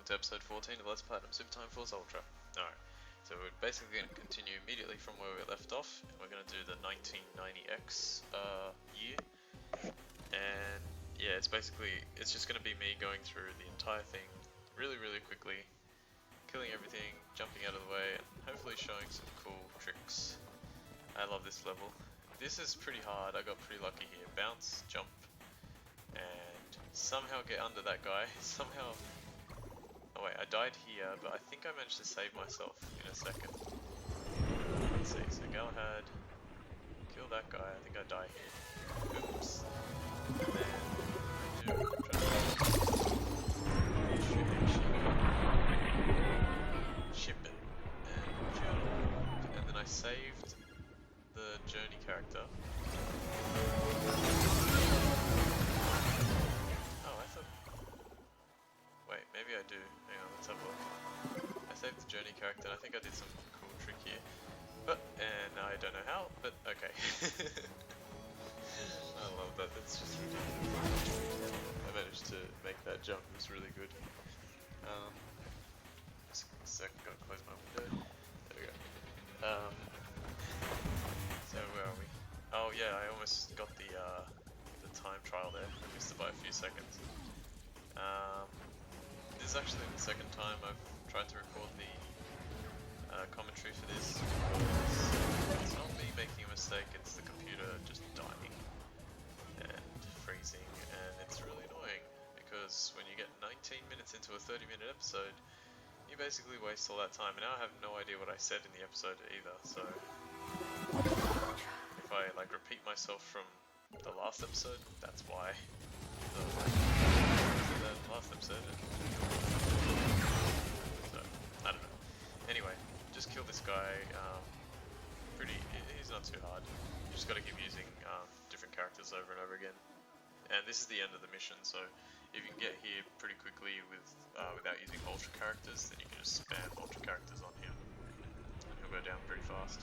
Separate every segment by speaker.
Speaker 1: welcome to episode 14 of Let's Platinum Super Time Force Ultra. Alright, so we're basically going to continue immediately from where we left off, and we're going to do the 1990X year, and yeah, it's just going to be me going through the entire thing really quickly, killing everything, jumping out of the way, and hopefully showing some cool tricks. I love this level. This is pretty hard. I got pretty lucky here. Bounce, jump, and somehow get under that guy. Somehow... Oh wait, I died here, but I think I managed to save myself in a second. Let's see, so Galahad, kill that guy. I think I die here. Oops. And then I do ship it and jump. And then I saved the Journey character. Oh, I thought... Wait, maybe I do. Hang on, let's have a look. I saved the Journey character and I think I did some cool trick here. And I don't know how, but okay. I love that, that's just ridiculous. I managed to make that jump, it was really good. Just a sec, gotta close my window. There we go. So where are we? Oh yeah, I almost got the time trial there. I missed it by a few seconds. This is actually the second time I've tried to record the commentary for this. It's not me making a mistake, it's the computer just dying and freezing, and it's really annoying because when you get 19 minutes into a 30-minute episode, you basically waste all that time, and now I have no idea what I said in the episode either, so if I like repeat myself from the last episode, that's why. The last episode. So, I don't know. Anyway, just kill this guy. He's not too hard. You just gotta keep using different characters over and over again. And this is the end of the mission, so if you can get here pretty quickly without using ultra characters, then you can just spam ultra characters on him, and he'll go down pretty fast.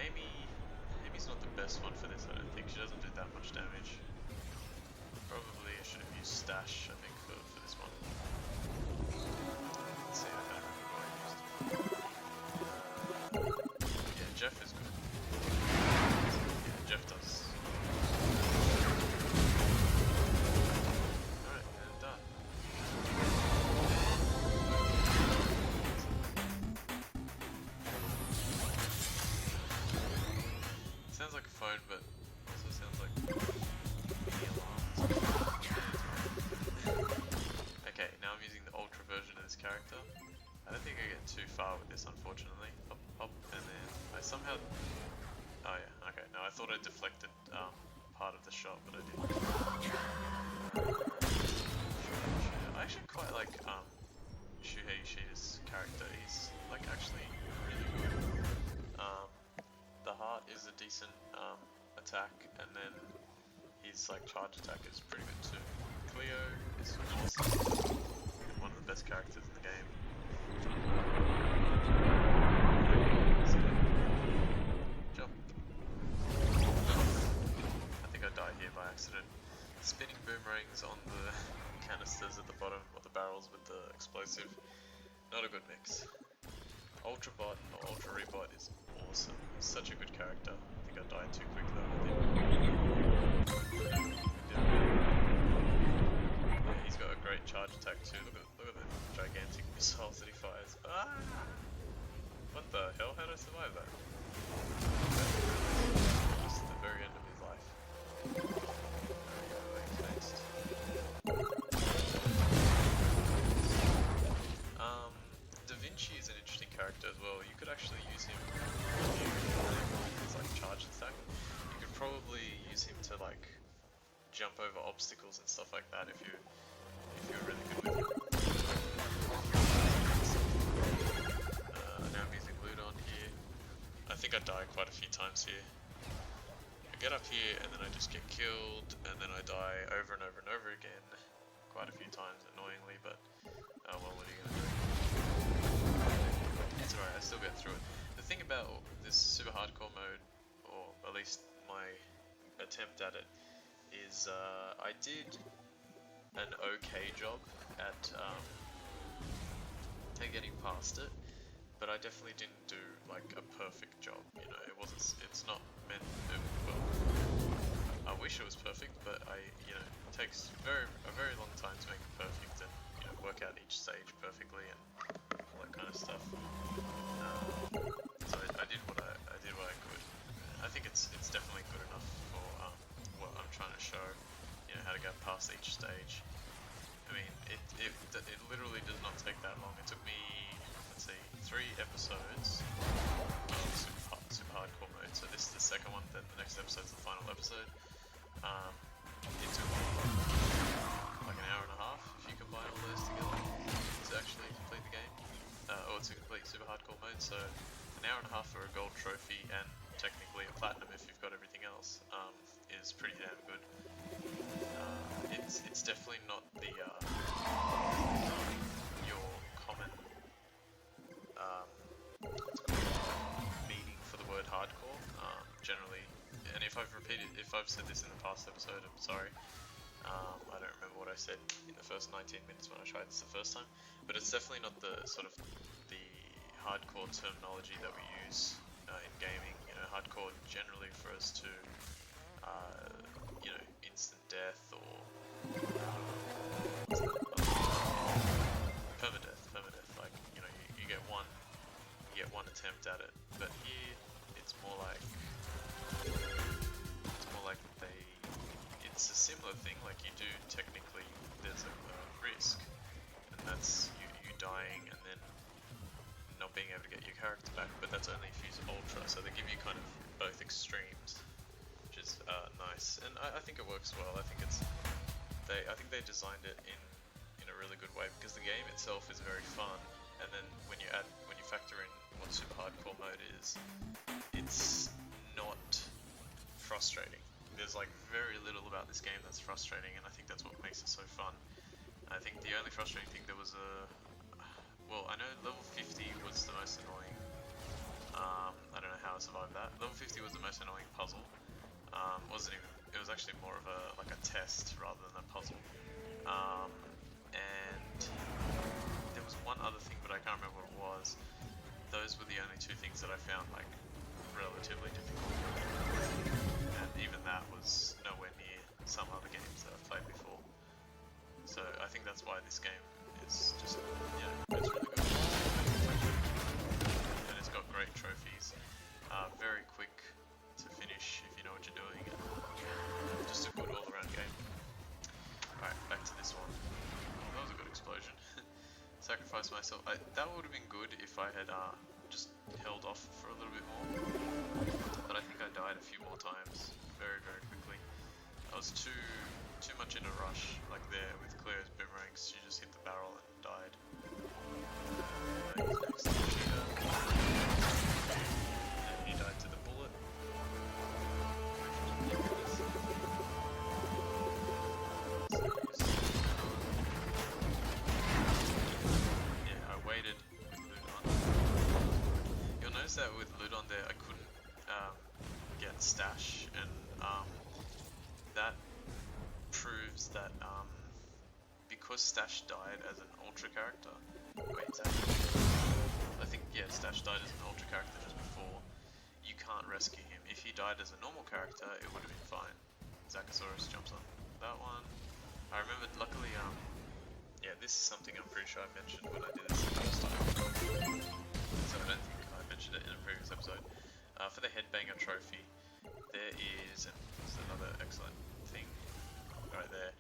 Speaker 1: Amy's not the best one for this, I don't think. She doesn't do that much damage. Probably I should have used Stash, I think, for this one. Let's see, I can't remember what I used. Yeah, Jeff is good. Yeah, Jeff does. Alright, and done. Sounds like a phone, but also sounds like the alarm. Okay, now I'm using the ultra version of this character. I don't think I get too far with this, unfortunately. Hop, hop, and then I somehow... Oh yeah, okay. No, I thought I deflected part of the shot, but I didn't. I actually quite like Shuhei Yoshida's character. He's like actually really good. The heart is a decent attack, and then his like charge attack is pretty good too. Cleo is awesome, and one of the best characters in the game. Jump. I think I died here by accident. Spinning boomerangs on the canisters at the bottom of the barrels with the explosive. Not a good mix. Ultra Bot or Ultra Rebot is awesome. He's such a good character. I think I died too quick though. Yeah, he's got a great charge attack too. Look at the gigantic missiles that he fires. Ah! What the hell? How did I survive that? Just the very end of his life. Next. Da Vinci is an interesting character as well. You could actually use him with his like charge attack. You could probably use him to like jump over obstacles and stuff like that if you're really good with him. Now I'm using Ludon here. I think I die quite a few times here. I get up here and then I just get killed, and then I die over and over and over again quite a few times, annoyingly, but oh well, what are you gonna do? It's alright, I still get through it. The thing about this super hardcore mode, or at least my attempt at it, is I did an okay job at getting past it, but I definitely didn't do like a perfect job. You know, it's not meant. Well, I wish it was perfect, but it takes a very long time to make it perfect and work out each stage perfectly and all that kind of stuff. So I did what I could. I think it's definitely good enough for what I'm trying to show. How to go past each stage. I mean, it literally does not take that long. It took me, let's see, 3 episodes of super hardcore mode. So this is the second one. Then the next episode is the final episode. It took me like an hour and a half if you combine all those together to actually complete the game, or to complete super hardcore mode. So an hour and a half for a gold trophy and technically a platinum if you've got everything else is pretty damn good. It's definitely not the your common meaning for the word hardcore. Generally, and if I've said this in the past episode, I'm sorry. I don't remember what I said in the first 19 minutes when I tried this the first time, but it's definitely not the sort of the hardcore terminology that we use in gaming. Hardcore generally refers to instant death or permadeath. Like you get one attempt at it, but here it's more like it's a similar thing. Like you do technically, there's a risk, and that's you dying and then not being able to get your character back. But that's only if you use Ultra, so they give you kind of both extremes, which is nice, and I think it works well. I think they designed it in a really good way because the game itself is very fun, and then when you factor in what super hardcore mode is, it's not frustrating. There's like very little about this game that's frustrating, and I think that's what makes it so fun. I think the only frustrating thing there was I know level 50 was the most annoying. I don't know how I survived that. Level 50 was the most annoying puzzle. It was actually more of a test rather than a puzzle. And there was one other thing, but I can't remember what it was. Those were the only 2 things that I found like relatively difficult. And even that was nowhere near some other games that I've played before. So I think that's why this game is just, it's really good. And it's got great trophies. Very quick to finish if you know what you're doing. And just a good all-around game. Alright, back to this one. That was a good explosion. Sacrifice myself. That would have been good if I had just held off for a little bit more. But I think I died a few more times very, very quickly. I was too much in a rush, like there with Cleo's boomerangs. She just hit the barrel and died. Next shooter. And he died to the bullet. Yeah, I waited with Ludon. You'll notice that with Ludon there, I couldn't get stash, and that proves that because Stash died as an Ultra character, I think Stash died as an Ultra character just before, you can't rescue him. If he died as a normal character, it would have been fine. Zachosaurus jumps on that one. I remember, luckily, this is something I'm pretty sure I mentioned when I did this the first time. So I don't think I mentioned it in a previous episode. For the Headbanger trophy, there is, and this is another excellent thing right there,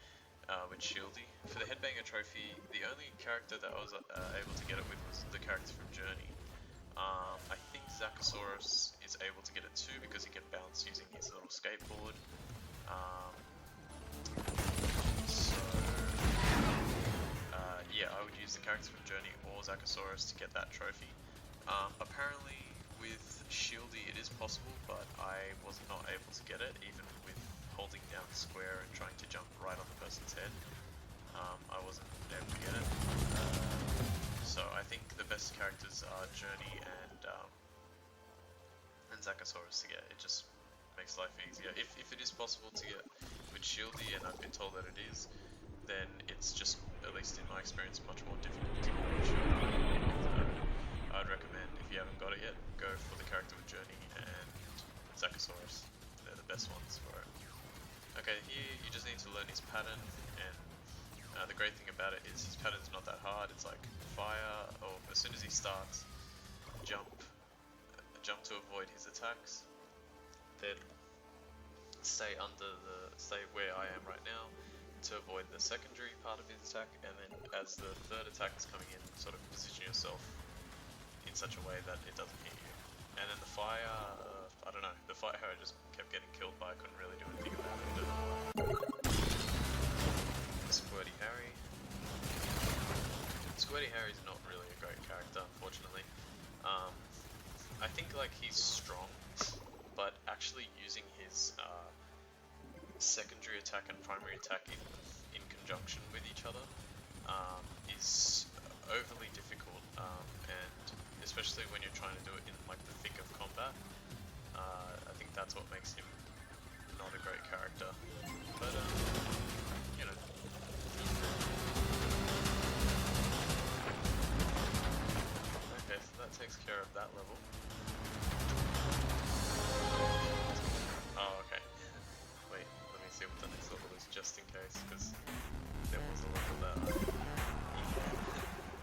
Speaker 1: with Shieldy. For the Headbanger trophy, the only character that I was able to get it with was the character from Journey. I think Zachosaurus is able to get it too because he can bounce using his little skateboard. I would use the character from Journey or Zachosaurus to get that trophy. Apparently with Shieldy it is possible, but I was not able to get it, even with holding down square and trying to jump right on the person's head. I wasn't able to get it. So I think the best characters are Journey and Zachosaurus to get. It just makes life easier. If it is possible to get with Shieldy, and I've been told that it is, then it's just, at least in my experience, much more difficult. Zachosaurus. They're the best ones for it. Okay, here you just need to learn his pattern, and the great thing about it is his pattern's not that hard. It's like fire, or as soon as he starts, jump to avoid his attacks, then stay where I am right now to avoid the secondary part of his attack, and then as the third attack is coming in, sort of position yourself in such a way that it doesn't hit you. And then the fire, I don't know, the fire I just kept getting killed by. I couldn't really do anything about it. I don't know why. Squirty Harry. Squirty Harry's not really a great character, unfortunately. I think like he's strong, but actually using his secondary attack and primary attack in conjunction with each other is overly difficult, and especially when you're trying to do it in like the thick of combat. I think that's what makes him not a great character, but you know. Okay, so that takes care of that level. Oh, okay. Wait, let me see what the next level is, just in case, because there was a level that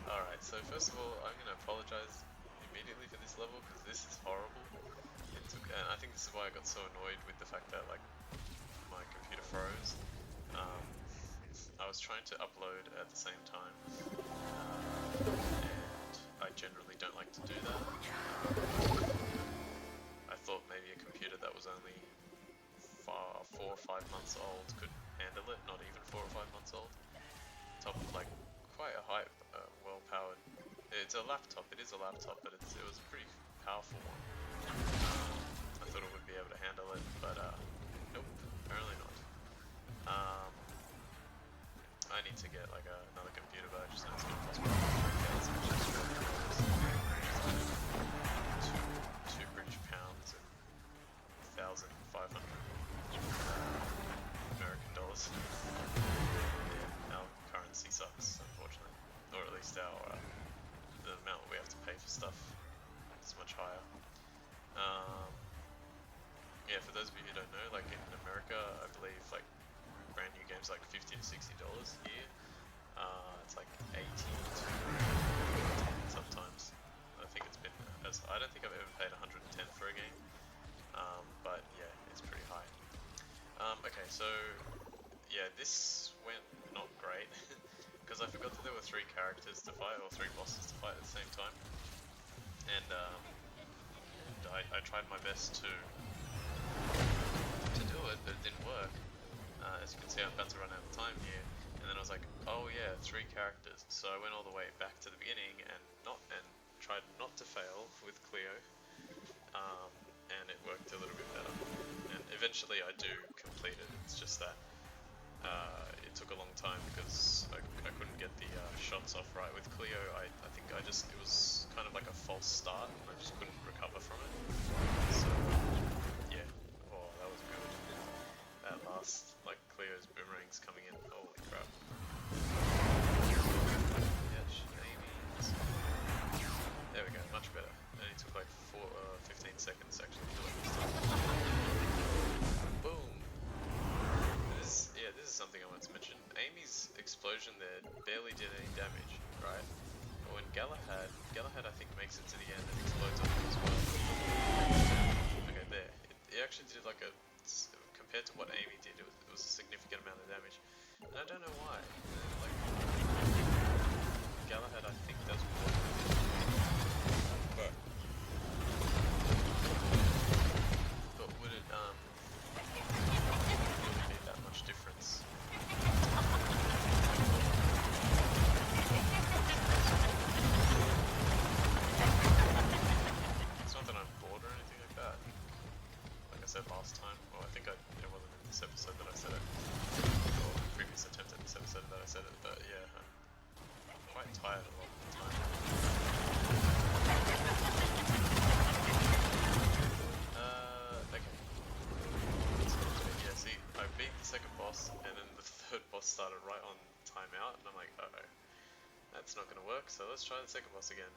Speaker 1: Alright, so first of all, I'm going to apologize immediately for this level, because this is horrible. And I think this is why I got so annoyed with the fact that, like, my computer froze. I was trying to upload at the same time, and I generally don't like to do that. I thought maybe a computer that was only 4 or 5 months old could handle it, not even 4 or 5 months old. Top of like quite a high, well-powered. It's a laptop. It is a laptop, but it was a pretty powerful one. I thought it would be able to handle it, but nope, apparently not. I need to get like another computer, but I just know it's going to cost me two British pounds and 1,500 American dollars. Yeah, our currency sucks, unfortunately, or at least our the amount we have to pay for stuff is much higher. Yeah, for those of you who don't know, like in America, I believe like brand new games like $50 to $60 here. It's like 80 to 110 sometimes. I think it's been I don't think I've ever paid 110 for a game. But yeah, it's pretty high. Okay, so yeah, this went not great because I forgot that there were 3 characters to fight, or 3 bosses to fight at the same time. And I tried my best to do it, but it didn't work. As you can see, I'm about to run out of time here, and then I was like, oh yeah, 3 characters. So I went all the way back to the beginning and tried not to fail with Cleo, and it worked a little bit better. And eventually I do complete it. It's just that it took a long time because I couldn't get the shots off right with Cleo. I think it was kind of like a false start, and I just couldn't recover from it. So yeah, oh, that was good. That last, like, Cleo's boomerangs coming in, holy crap. Yeah, Shinamies. There we go, much better. It only took like 15 seconds actually to kill this time. Boom! This is something I wanted to mention. Amy's explosion there barely did any damage, right? But when Galahad I think makes it to the end and explodes on him as well. Okay, there. It actually did like compared to what Amy did, it was a significant amount of damage. And I don't know why. Like, Galahad I think does more. But would it really be that much difference? It's not that I'm bored or anything like that. Like I said last time, well, I think it wasn't in this episode that I said it, or previous attempt at this episode that I said it, but yeah, I'm quite tired a lot of the time. Okay. So, yeah, see, I beat the second boss, and then the third boss started right on timeout, and I'm like, uh-oh, that's not gonna work, so let's try the second boss again.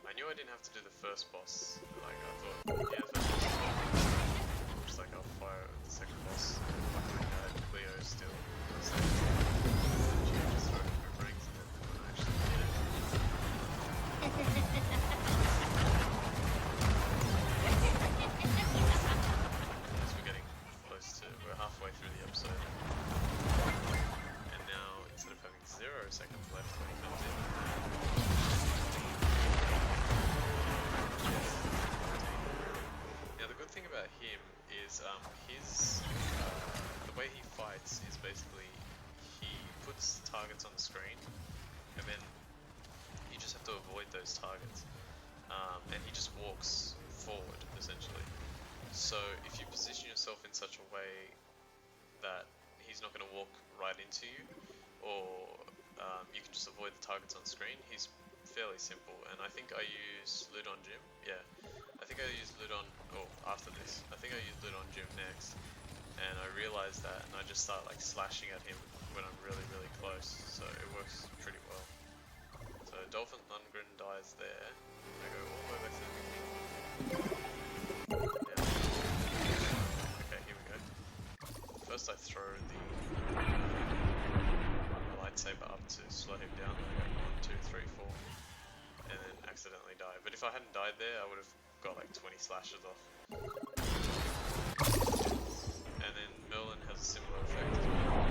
Speaker 1: I knew I didn't have to do the first boss, like I thought, yeah, the first boss. like I'll fire the second boss. Luckily I had Cleo still. So she just throw boomerangs and then when I actually hit it. As we're getting close to, we're halfway through the episode. And now instead of having 0 seconds left when he comes in. Now the good thing about him is the way he fights is basically he puts targets on the screen and then you just have to avoid those targets, and he just walks forward essentially. So if you position yourself in such a way that he's not going to walk right into you, or you can just avoid the targets on screen, he's fairly simple. And I think I use Ludon Jim. Yeah, I think I use Ludon, after this, I think I use Ludon Jim next, and I realized that, and I just start like slashing at him when I'm really, really close, so it works pretty well. So Dolphin Lundgren dies there. I go all the way back to the beginning. Yeah. Okay, here we go. First I throw the lightsaber up to slow him down, and I go 1, 2, 3, 4, and then accidentally die. But if I hadn't died there, I would have got like 20 slashes off. And then Merlin has a similar effect as well.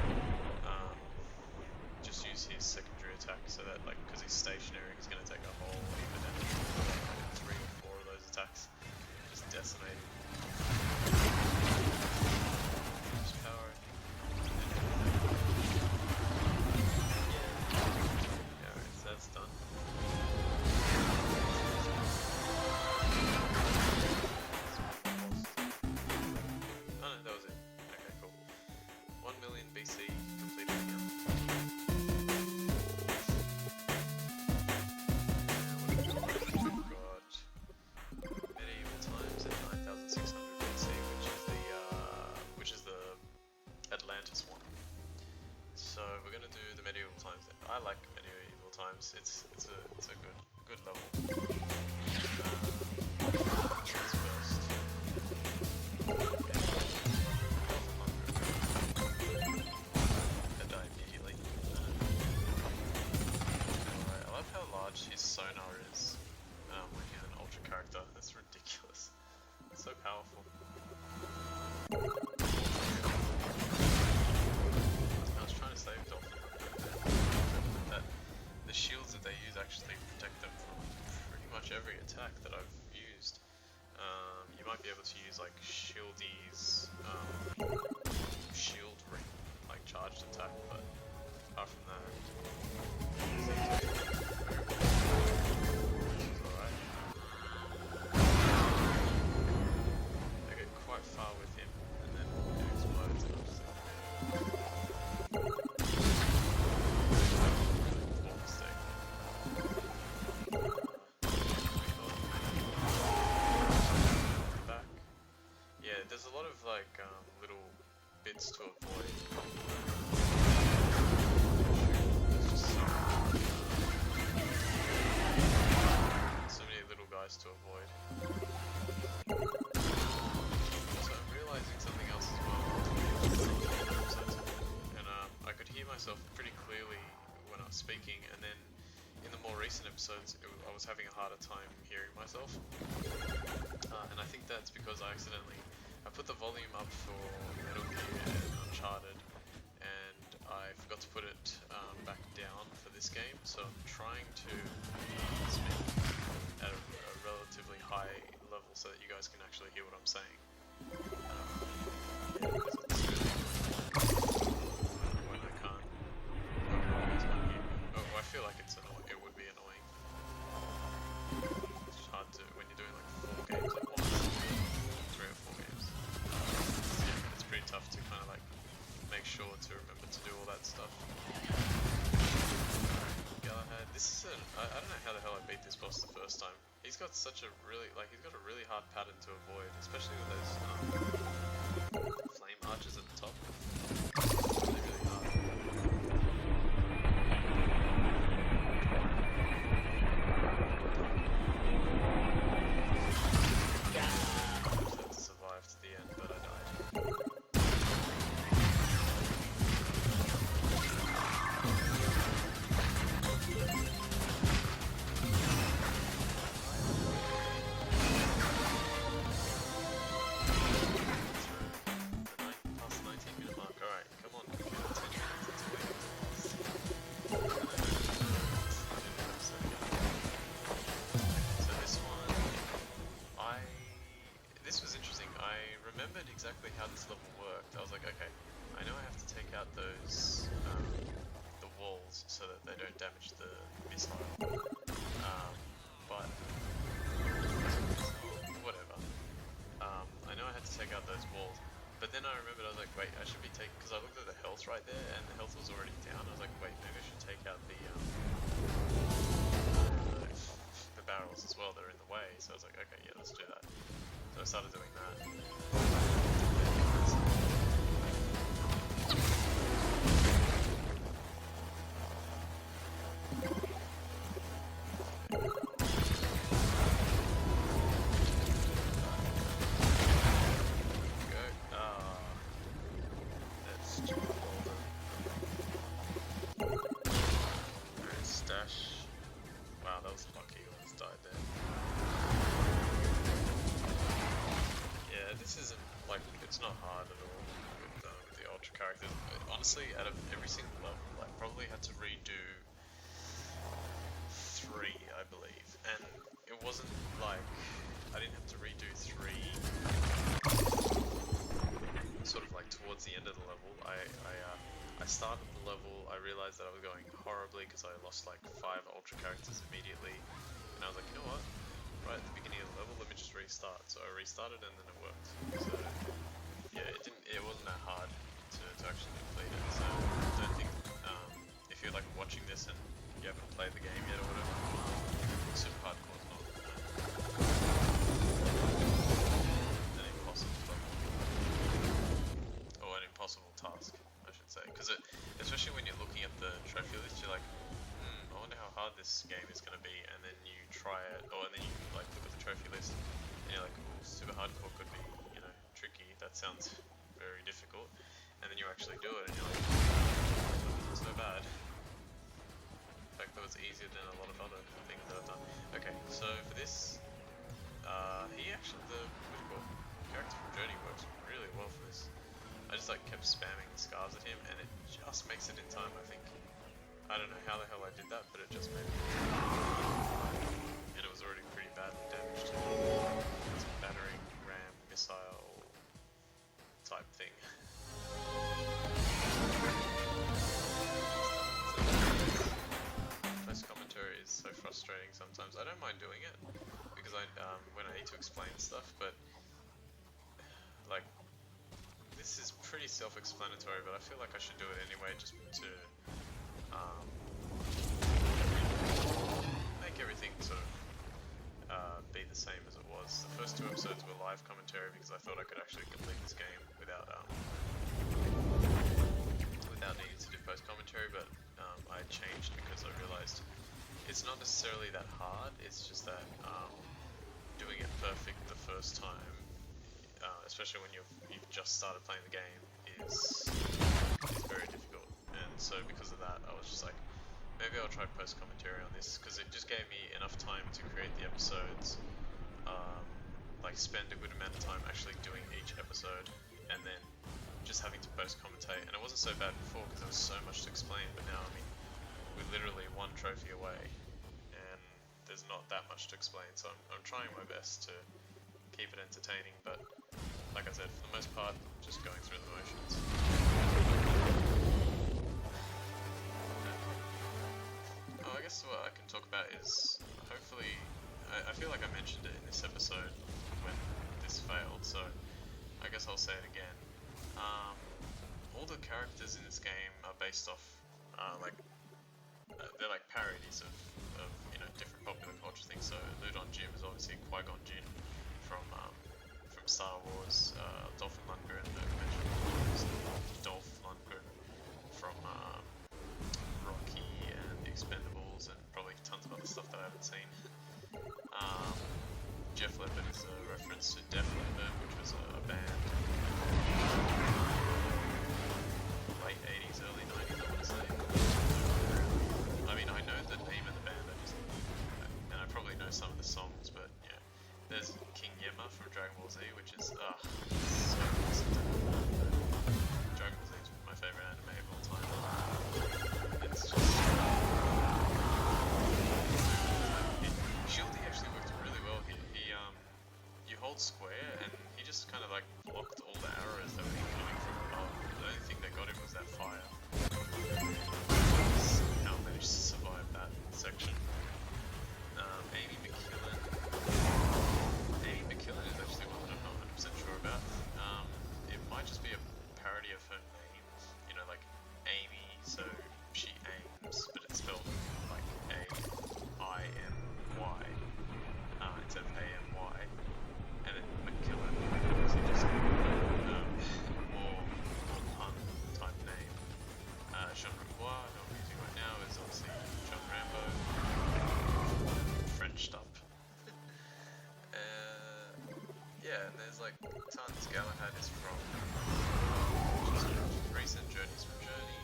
Speaker 1: Just use his secondary attack so that, like, because he's stationary, he's going to take a whole heap of damage. 3 or 4 of those attacks. Just decimate him. Just power him. Yeah, alright, so that's done. Oh no, that was it. Okay, cool. 1 million BC completed again. Atlantis one. So we're gonna do the medieval times. I like medieval times. It's a good level. First. I die immediately. Alright, I love how large his sonar is when he's an ultra character. That's ridiculous. It's so powerful. Save Dolphin. That the shields that they use actually protect them from pretty much every attack that I've used. You might be able to use like Shieldy's shield ring, like charged attack, but apart from that, it's alright. I get quite far with him, and then it explodes, and I'm just like, there's a lot of like little bits to avoid. So many little guys to avoid. So I'm realizing something else as well. And I could hear myself pretty clearly when I was speaking, and then in the more recent episodes I was having a harder time hearing myself. And I think that's because I put the volume up for Metal Gear and Uncharted, and I forgot to put it back down for this game, so I'm trying to speak at a relatively high level so that you guys can actually hear what I'm saying. Yeah, because it's when I can't. I feel like it's annoying. It would be annoying. It's hard to when you're doing like 4 games at once, 3 or 4 games. Yeah, it's pretty tough to kind of like make sure to remember to do all that stuff. Galahad, this is I don't know how the hell I beat this boss the first time. He's got such a really hard pattern to avoid, especially with those flame arches at the top. Really, really hard. Just had to survive to the end, but I died. damage the missile. But whatever. I know I had to take out those walls, but then I remembered, I was like, wait, I should be taking, because I looked at the health right there, and the health was already down. I was like, wait, maybe I should take out the barrels as well. They're in the way. So I was like, okay, yeah, let's do that. So I started doing that. Honestly, out of every single level, I probably had to redo 3, I believe, and it wasn't like I didn't have to redo 3 sort of like towards the end of the level. I started the level, I realized that I was going horribly because I lost like 5 ultra characters immediately, and I was like, you know what, right at the beginning of the level, let me just restart. So I restarted and then it worked. So yeah, it wasn't that hard to actually complete it, so I don't think, if you're like watching this and you haven't played the game yet or whatever, super hardcore is not an impossible or an impossible task, I should say, because especially when you're looking at the trophy list, you're like, I wonder how hard this game is going to be, and then you try it, and then you like look at the trophy list, and you're like, ooh, super hardcore could be, you know, tricky, that sounds very difficult. And then you actually do it and you're like, it's not bad. In fact, that was easier than a lot of other things that I've done. Okay, so for this, he actually, the character from Journey works really well for this. I just like kept spamming the scars at him and it just makes it in time, I think. I don't know how the hell I did that, but it just made it in time. And it was already pretty badly damaged. It's a battering ram missile type thing. Post commentary is so frustrating sometimes. I don't mind doing it because when I need to explain stuff, but like this is pretty self-explanatory, but I feel like I should do it anyway just to make everything sort of be the same as it was. The first 2 episodes were live commentary because I thought I could actually complete this game without needing to do post commentary, but I changed because I realized it's not necessarily that hard, it's just that doing it perfect the first time, especially when you've just started playing the game, is very difficult. And so because of that, I was just like, maybe I'll try post commentary on this, because it just gave me enough time to create the episodes, like spend a good amount of time actually doing each episode, and then just having to post commentate. And it wasn't so bad before because there was so much to explain, but now, I mean, we're literally 1 trophy away and there's not that much to explain, so I'm trying my best to keep it entertaining, but like I said, for the most part, just going through the motions. Oh, I guess what I can talk about is, hopefully, I feel like I mentioned it in this episode when this failed, so I guess I'll say it again. All the characters in this game are based off, they're like parodies of you know, different popular culture things. So Ludon Jim is obviously Qui-Gon Jinn from Star Wars. Dolph Lundgren, Dolph Lundgren from Rocky and The Expendables, and probably tons of other stuff that I haven't seen. Jeff Leppard is a reference to Def Leppard, which was a band. Late 80s, early 90s, I want to say. I mean, I know the name of the band, and I probably know some of the songs, but yeah. There's King Yemma from Dragon Ball Z, which is, so awesome. Dragon Ball Z is my favourite anime of all time. It's just... Shieldy actually worked really well here. You hold square, and he just kind of like blocked all the arrows and there's like tons. Galahad is from recent Journeys from Journey.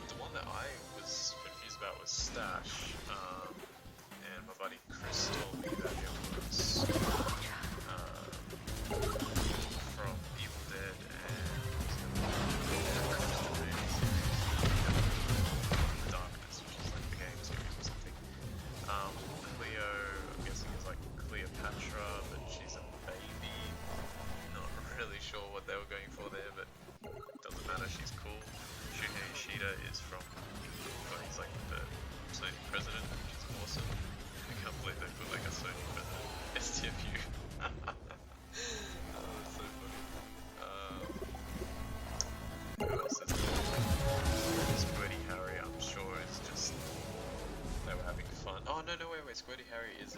Speaker 1: The one that I was confused about was Stash, and my buddy Chris told me that it was from Evil Dead and Darkness, which is like the game series or something. Cleo, I'm guessing is like Cleopatra, but she's a baby. Not really sure what they were going for there, but doesn't matter, she's cool. Shuhei Ishida is from, well, he's like the Sony president, which is awesome. I can't believe they put like a Sony president STFU. Oh, that's so funny. Who else is there? Squirty Harry, I'm sure is just, they were having fun. Oh no, wait, Squirty Harry is,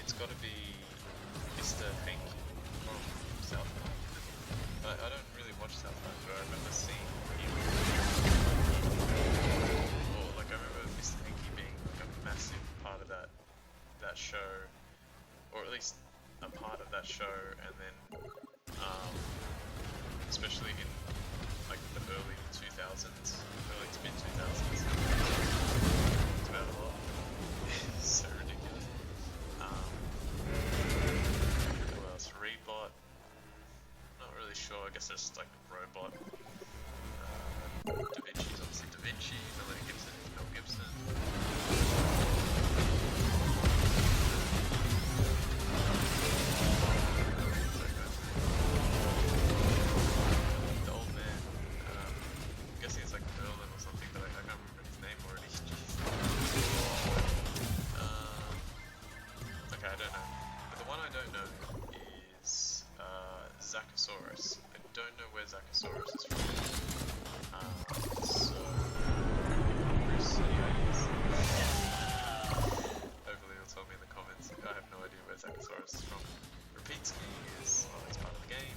Speaker 1: it's gotta be Mr. Hank from South Park. I don't really watch South Park, but I remember seeing him, or like I remember Mr. Hanky being like a massive part of that show, or at least a part of that show, and then especially in like the early 2000s, early to mid 2000s, talked about a lot. It's so ridiculous. Who else? Rebot. Not really sure, I guess it's like a robot. Da Vinci's obviously Da Vinci, Melanie Gibson is Mel Gibson. The old man, I'm guessing it's like Merlin or something, but I can't remember his name already. Okay, I don't know. But the one I don't know is Zachosaurus. I don't know where Zachosaurus is from. So Bruce ideas. Hopefully he'll tell me in the comments. I have no idea where Zachosaurus is from. Repeatski is, well, he's part of the game.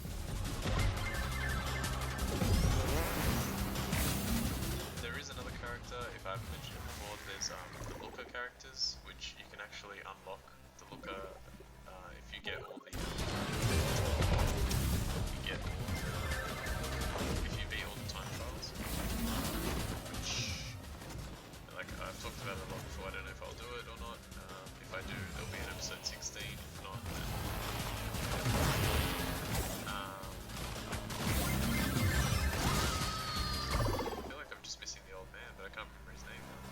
Speaker 1: There is another character, if I haven't mentioned it before, there's the Looker characters, which you can actually unlock the Looker if you get all the if you beat all the time trials, which, like, I've talked about it a lot before. I don't know if I'll do it or not. If I do, there'll be an episode 16. If not, then I feel like I'm just missing the old man, but I can't remember his name now.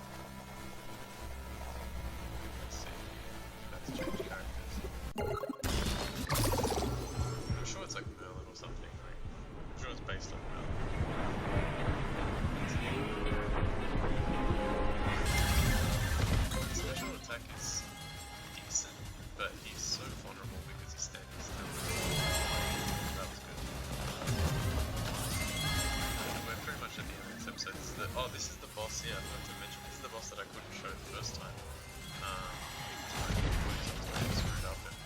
Speaker 1: Let's see. That's change characters. I'm sure it's like Merlin or something. I'm sure it's based on Merlin. His special attack is decent, but he's so vulnerable because he's standing still. That was good. We're pretty much at the end of this episode. This is the boss, yeah, I forgot to mention. This is the boss that I couldn't show the first time. Because my screwed up and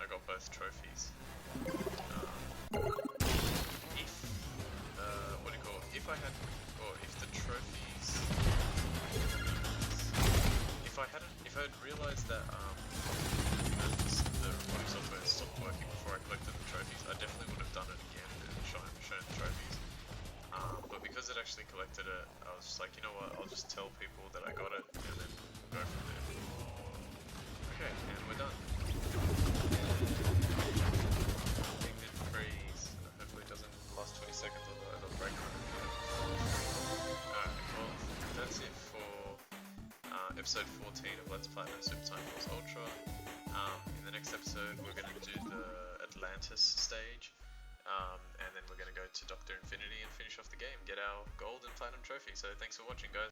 Speaker 1: I got both trophies. If I had realized that the recording software stopped working before I collected the trophies, I definitely would have done it again and shown the trophies. But because it actually collected it, I was just like, you know what, I'll just tell people that I got it and then we'll go from there. Okay, and we're done. Thing didn't freeze. Hopefully it doesn't last 20 seconds, although it'll break my computer. Alright, well, that's it for episode 14 of Let's Platinum Super Time Force Ultra. In the next episode, we're going to do the Atlantis stage, and then we're going to go to Dr. Infinity and finish off the game, get our gold and platinum trophy. So thanks for watching, guys.